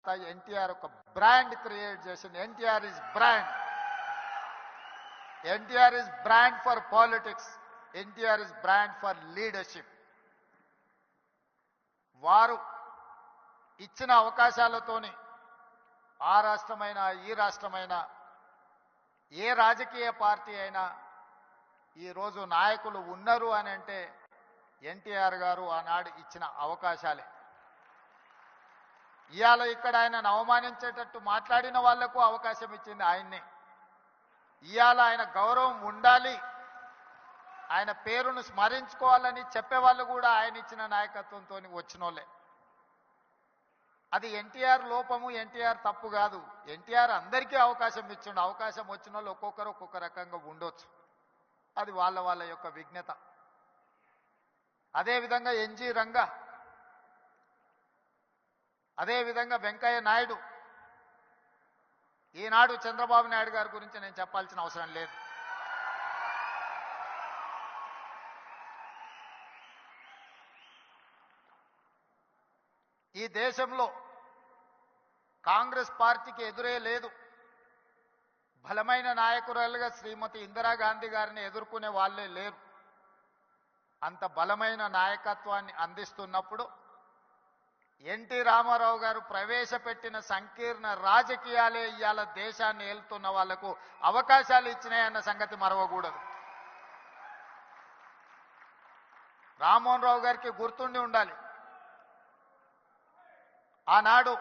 తర్వాత ఎన్టీఆర్ ఒక brand create చేసింది. NTR is brand. NTR is brand for politics. NTR is brand for leadership. వారు ఇచ్చిన అవకాశాలతోని ఆ రాష్ట్రమైనా ఈ రాష్ట్రమైనా ఏ రాజకీయ పార్టీ అయినా ఈరోజు నాయకులు ఉన్నారు అని అంటే ఎన్టీఆర్ గారు ఆనాడు ఇచ్చిన అవకాశాలే. ఇవాళ ఇక్కడ ఆయనను అవమానించేటట్టు మాట్లాడిన వాళ్లకు అవకాశం ఇచ్చింది ఆయన్నే. ఇవాళ ఆయన గౌరవం ఉండాలి, ఆయన పేరును స్మరించుకోవాలని చెప్పేవాళ్ళు కూడా ఆయన ఇచ్చిన నాయకత్వంతో వచ్చినోళ్ళే. అది ఎన్టీఆర్ లోపము, ఎన్టీఆర్ తప్పు కాదు. ఎన్టీఆర్ అందరికీ అవకాశం ఇచ్చిండు. అవకాశం వచ్చిన వాళ్ళు ఒక్కొక్కరు ఒక్కొక్క రకంగా ఉండొచ్చు. అది వాళ్ళ వాళ్ళ యొక్క విజ్ఞత. అదేవిధంగా ఎన్జి రంగా, అదేవిధంగా వెంకయ్య నాయుడు. ఈనాడు చంద్రబాబు నాయుడు గారి గురించి నేను చెప్పాల్సిన అవసరం లేదు. ఈ దేశంలో కాంగ్రెస్ పార్టీకి ఎదురే లేదు. బలమైన నాయకురాలుగా శ్రీమతి ఇందిరాగాంధీ గారిని ఎదుర్కొనే వాళ్ళే లేరు. అంత బలమైన నాయకత్వాన్ని అందిస్తున్నప్పుడు ఎన్టీ రామారావు గారు ప్రవేశపెట్టిన సంకీర్ణ రాజకీయాలే ఇవాళ దేశాన్ని ఏలుతున్న వాళ్లకు అవకాశాలు ఇచ్చినాయన్న సంగతి మరవకూడదు. రామ్మోహన్ రావు గారికి గుర్తుండి ఉండాలి. ఆనాడు